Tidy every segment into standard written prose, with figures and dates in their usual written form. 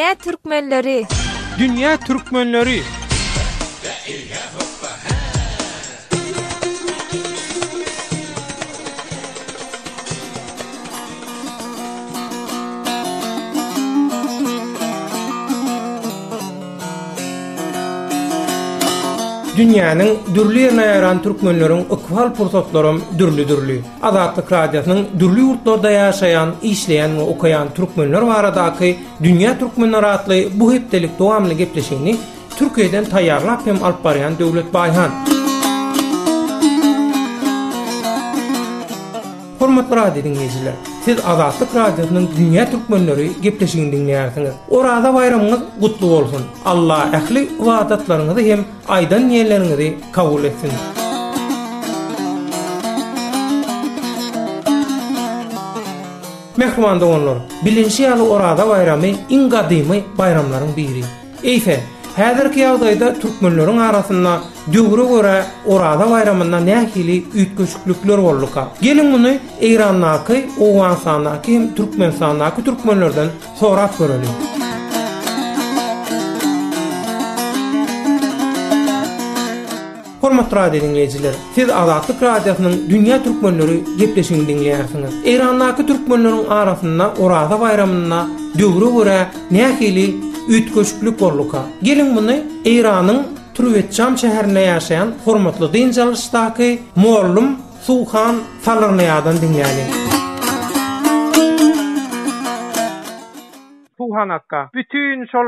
Dünya Türkmenleri. Dünya Türkmenleri. Dünýäniň dürli ýerine ýaran türkmenleriň ökbal pursatlarym dürli. Azatlyk radiosynyň dürli ýurtlarda ýaşaýan, işleýän we okaýan türkmenler baradaky Dünýä Türkmenleri atly bu hepdelik dowamly gepleşigini Türkiýeden taýýarlap hem alyp barýan Döwlet Baýhan. Hormatly radio dinleýijiler, siz Azatlyk radiosynyň Dünýä Türkmenleri gepleşigini dinleýärsiňiz. Orada bayramyňyz gutly bolsun. Allah ähli wadatlaryňyzy hem aýdan ýerleriňizi kabul etsin. Mehman doganlar, bilinçli ýaly Orada bayramy iň gadymy bayramlaryň biri. Eýse, häzirki ýagdaýda türkmenleriň arasynda döwre görä Orada bayramynda nähili üýtgeçlikler bolýar. Gelin muny Eýrandaky, Owgansanaky hem Türkmenistanaky türkmenlerden sorap görelim. Hormatly radio dinleýijiler, siz Azatlyk radiosynyň Dünýä Türkmenleri gepleşigini dinleýärsiňiz. Eýrandaky türkmenleriň arasynda Orada bayramyna döwre görä nähili üýtgeçlik bolýar. Gelin muny Eýranyň Türwetçam şäherinde ýaşaýan hormatly dinçalışdaky Mollum Suhan Salyrnaýadan dinleýälis. Suhan akka, bütün şol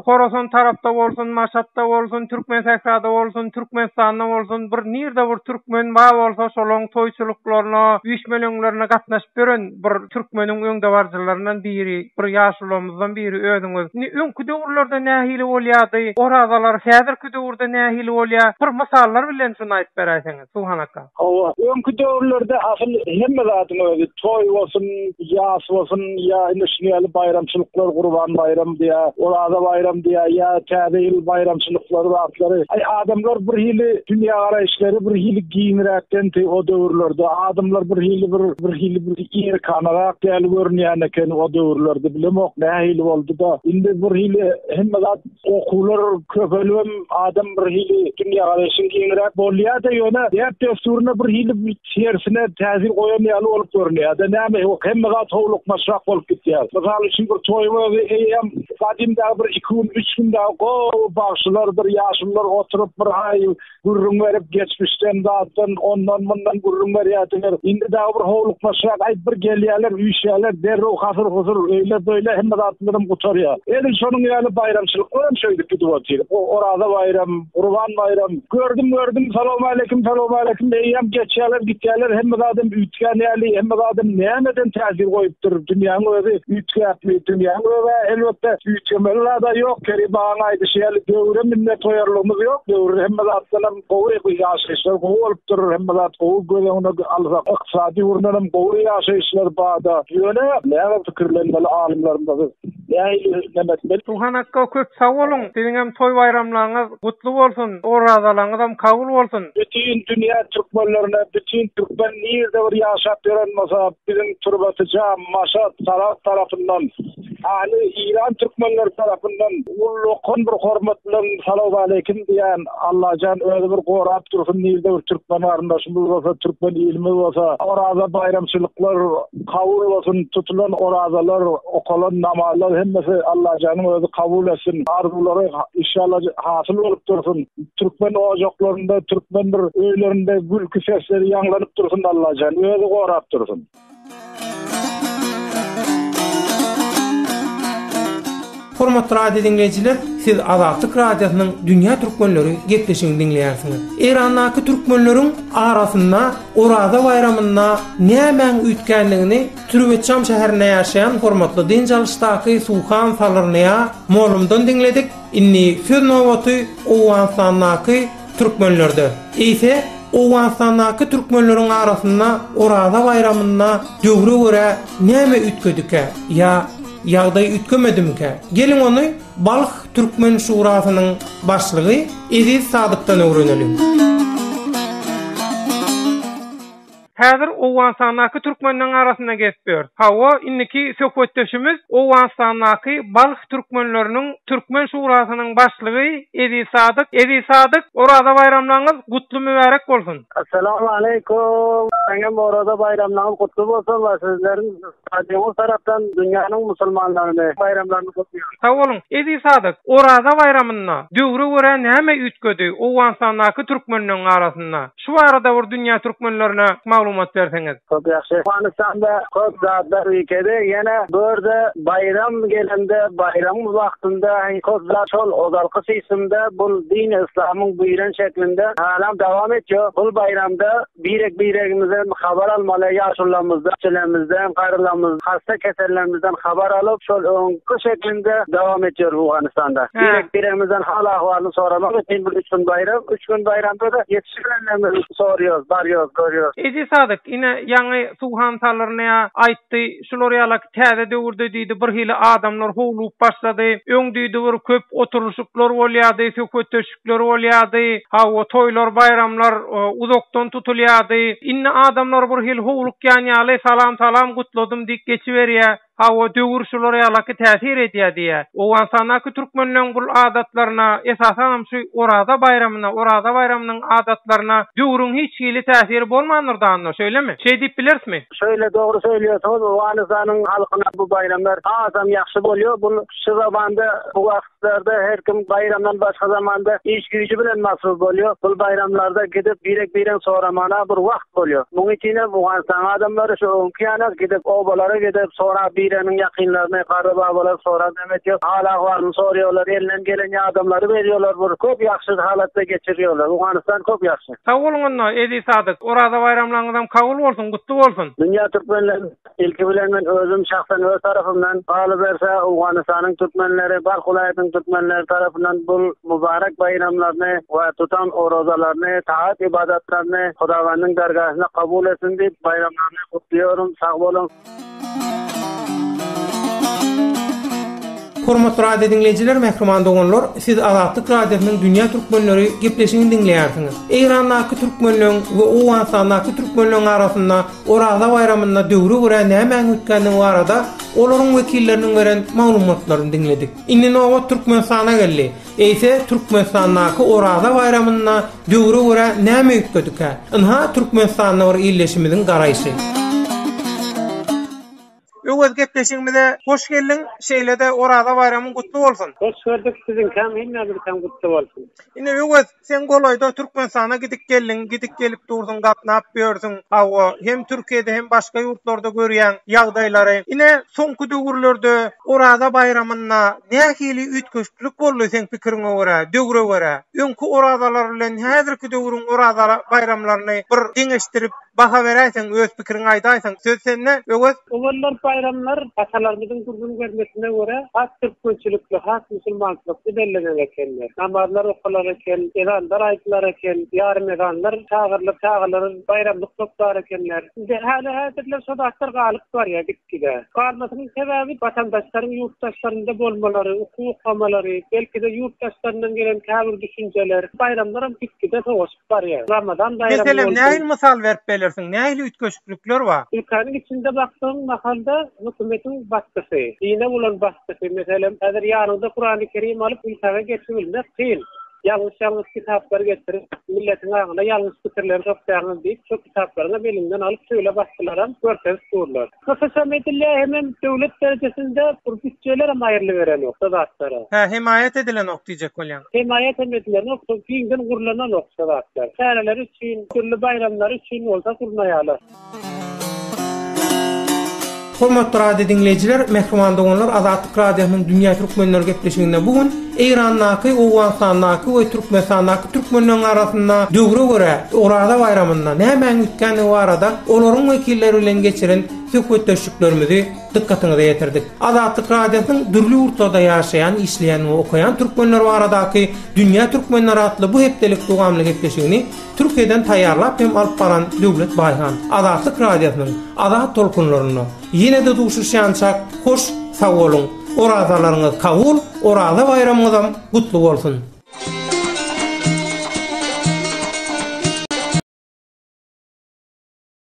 Horasan tarapda bolsun, Maşatda bolsun, Türkmen Sährada bolsun, Türkmenistanda bolsun, bir nirde bir Türkmen ba bolsa şolaň toýçuluklaryna, üýtmelerine gatnaşyp beren bir Türkmeniň öňde barjylaryndan biri, bir ýaşulymyzdan biri özüňiz. Öňkü döwürlerde nähili bolýardy? Oradalar häzirki döwürde nähili bolýar? Bir misallar bilen şunu aýdyp berýärsiňiz, Suhan akka. Öňkü döwürlerde asyl hemme zatyň özi, toý bolsun, ýas bolsun, ýa indi bayramçylyk Kurban bayram diye, Orada bayram diye, ya täze bayramçılıkları ve atları. Adamlar bir hili dünya arayışları, bir hili giyinrekten o döwürlerde. Adamlar bir hili ýer kanarak gel görnýän eken o döwürlerde bilemok ne hili boldy da. Indi bir hili hemme zat okular köpelüm adam bir hili dünya arayışyn giyinrek bolýar da ýöne diýip desturuna bir hili tersine täzir goýanýaly bolup görnýär. Da näme hemme zat howluk maşrak bolup gitýär. Mesela şin bir toy eýem gadimda bir 2-3 günde başlar bir ýaşlylar oturup bir ay gurrun berip geçmişden zatdan ondan bundan gurrun berýärdiler. Indi de bir howluk maşrak aýt bir gelýärler, üýşýärler, derrew hasır öýle böyle hemme zatlarym gutarýar. Eli şonuň ýaly bayramçylyk hem şeýle gidip otyr. Orada bayram, Kurban bayram. Gördüm, salamu aleykum eýem geçýärler, gitýärler, hemme zatem üýtgän ýaly, hemme zatem nämeden täzir goýupdyr dünýäň özi üýtgäpli dünýäň elbette üýtgemeler da ýok, keribaň aýdy şeýle döwre minnet toýarlygymyz ýok. Döwre hemme zatlaryň gowy ýaşaýyşlar gowy durur, hemme zat gowy gözelňe alsa ykdysady ýurnanym gowy ýaşaýyşlar bada. Ýöne näme pikirlenmeli alimlerimiz. Näme Suhan akka köp sag bolun. Diňem toy bayramlaryňyz gutly bolsun, oradalaryňyz hem kabul bolsun. Bütün dünýä türkmenlerine, bütün türkmen ýerde bir ýaşap ýören masa biziň Türbetyja, Maşat tarapyndan Ali İran Türkmenler tarafından ulluqon bir hormat bilen salamu aleykum diýen Allahjan özi bir gorap dursun nilde bir Türkmen arandaşymyz bolsa, Türkmen ilmi bolsa, Orada bayramçylyklar kabul bolsun, tutulan oradalar, okalan namazlar hemmesi Allahjanyň özi kabul etsin. Arzulary inşallah hasyl bolup dursun. Türkmen ojaklarynda, Türkmen bir öýlerinde gülki sesleri ýanglanyp dursun Allahjan özi gorap dursun. Hormatly radio dinleýijiler, siz Azatlyk radiosynyň Dünýä Türkmenleri gepleşigini dinleýärsiňiz. Eýrandaky türkmenleriň arasynda Orada bayramyna näme üýtgenligini Türwetçam şäherinde ýaşaýan hormatly dinçalışdaky Suhan Salyrnaýa Mollumdan dinledik. Inni söz nowaty Owgansanaky türkmenlerde. Eýse Owgansanaky türkmenleriň arasynda Orada bayramyna döwre görä näme üýtgedike ýagdaý ütkemedimke. Gelin onu Balx Türkmen Şurasynyň başlygy Ediz Sadykdan öwrenelim. Häzir Owganstanaky türkmenler arasynda geçýär. Hawa inniki söhbetdeşimiz Owganstanaky Balx türkmenleriniň Türkmen şurasynyň başlygy Edi Sadyk. Edi Sadyk, orada bayramlaryňyz gutly mübarek bolsun. Assalamu aleykum. Seňem orada bayramlaryň gutly bolsun we sizleriň radioňyz tarapdan dünýäniň musulmanlaryny bayramlaryny gutlaýar. Sag bolun. Edi Sadyk, orada bayramyna döwre görä näme ütgedi Owganstanaky türkmenleriň arasynda? Şu arada bir dünýä türkmenlerine maglumat berseňiz. Çok ýaxşy. Owganstanda köp zatlar ýekedi. Ýene börde bayram gelende, bayram wagtynda köp zat şol ozalky sysymda bu din İslamyň buyuran şeklinde halam dowam etýär. Bu bayramda biregimizden habar almaly, ýaşularymyzdan, çelemizden, garylarymyzdan, hasta kesellerimizden habar alıp şol öňkü şeklinde dowam etýär Owganstanda. Biregimizden hal ahwalyny soramak üçin bir 3 gün bayram, 3 gün bayramda da ýetişilenlerimizi sorýarys, barýarys, görýärys. Edi Sadyk, ine ýaňy suhan tallaryna aýtdy, şular ýalak täze döwürde diýdi, bir hili adamlar howlup başlady, öňdüýdi bir köp oturuşyklar bolýardy, söhbetdeşikler bolýardy, hawa toýlar, bayramlar uzakdan tutulýardy. Inne adamlar bir hil howluk ýany salam gutladym diýip geçiberýär. Hawa döwürşüler ýalaky täsir edýär diýär. Owganstanaky türkmenleriň bu adatlaryna esasan şu orada bayramynyň adatlaryna döwrüň hiç hili täsiri bolmanyrdan, şeýlemi? Şeý diýip bilersmi? Şöyle doğru söylüyorsunuz. Owganstanyň halkyna bu bayramlar azam ýaxşy bolýar. Bu şu zamanda bu wagtlarda her kim bayramdan başga zamanda iş güýçi bilen masruf bolýar. Bu bayramlarda gidip birek soramana bir wagt bolýar. Muňa içine Owganstan adamlary şu öňküýana gidip obalara gidip sonra birenin yakınlarına qarı babalar sonra demek yok. Hala varını soruyorlar. Elinden gelen adamları veriyorlar. Bunu çok yaxşı halatta geçiriyorlar. Owganistan çok yaxşı. Sağ olun Edi Sadyk. Orada bayramlarınızdan kabul bolsun, gutlu bolsun. Dünya Türkmenleri ilki bilen men özüm şahsen öz tarafımdan qalı berse Owganistanyň türkmenleri, Balx vilayatynyň türkmenleri tarafından bu mübarek bayramlarını ve tutan orozalarını, taat ibadatlarını Hudawandyň dergahyna kabul etsin diýip bayramlarını kutluyorum. Sağ olun. Hormatly radio dinleyijiler, mehriman dogonlar, siz Azatlyk radiosynyň Dünýä türkmenleri gepleşigini dinleýärsiňiz. Eýrandaky türkmenleriň we Owganstanaky türkmenleriň arasynda Oraza bayramynda döwre görä näme ötkeni barada olaryň wekilleriniň beren maglumatlaryny dinledik. Indi nowa Türkmenistana geldi. Eýse Türkmenistanaky Oraza bayramynda döwre görä näme ötkedik? Inha Türkmenistana bir illeşimiziň garaýşy. Öwet gepleşigimize hoş geldin. Şeýlede Oraza bayramyň gutly bolsun. Hoş gördük sizin hemme bir tam gutly bolsun. Ine öwet sen golaýda Türkmenistana gidip gelip durdun, gatnap berdiň. Hawa hem Türkiýede hem başga ýurtlarda görýän ýagdaýlary. Ine soňky döwürlerde Oraza bayramyna nähili ütköşlik boldy sen pikiriňe görä, döwre görä. Öňkü Orazalar bilen häzirki döwrüň Oraza bayramlaryny bir deňeşdirip baha beräsen, öz pikiriňi aýdaýsan, söz sende öwet. Olar bayramlar atalarymyzyň gurgun görmesine göre has türkmençilikli, has musulmançylyk bellener ekenler. Namazlar okular eken, ezanlar aýtylar eken, ýarym ezanlar çağırlar, bayramlyk toplar ekenler. Hala häzirler şodatlar galyp barýar gitgide. Galmasynyň sebäbi vatandaşlaryň ýurtdaşlarynda bolmalary, okumalary, belki de ýurtdaşlarynyň gelen käbir düşünjeler, bayramlar gitgide towaşyp barýar. Ramazan bayramı. Meselem näil mysal berip belersiň? Näil ütköşüklikler bar? Ülkanyň içinde bakdyň mahalda hükümetin baskısı. Yine bulan baskısı. Mesela eğer yanında Kur'an-ı Kerim alıp ülkeye geçirilmek değil. Yanlış kitaplar getirip milletin ağına yanlış fikirleri toplayalım deyip çok kitaplarını belinden alıp şöyle baskılaran görkez kururlar. Kısa medilya hemen devlet derecesinde bütçeler ayrılı veren nokta zatlara. Himayet edilen nokta diyecek olyan. Himayet edilen nokta, fiilden kurulan nokta zatlar. Seneler için, türlü bayramlar için olsa kurmayalar. Hormatly radio dinleyijiler, mehriman dogonlar, Azatlyk radiosynyň Dünýä türkmenleri gepleşiginde bugün Eýrandaky, Owganstanaky we Türkmenistanaky türkmenleriň arasynda döwre görä Oraza bayramynda näme ötkeni barada olaryň wekilleri bilen geçiren söhbetdeşiklerimizi dikkatiňize ýetirdik. Azatlyk radiosynyň dürli ýurtlarda ýaşaýan, işleýän we okaýan türkmenler baradaky Dünýä türkmenleri atly bu hepdelik dogamly gepleşigini Türkiýeden taýýarlap hem alyp baran Döwlet Baýhan. Azatlyk radiosynyň azat tolkunlaryny ýene-de duşuşýançak hoş sag bolun. Orazalaryňyz kabul, Oraza bayramyňyz gutly bolsun.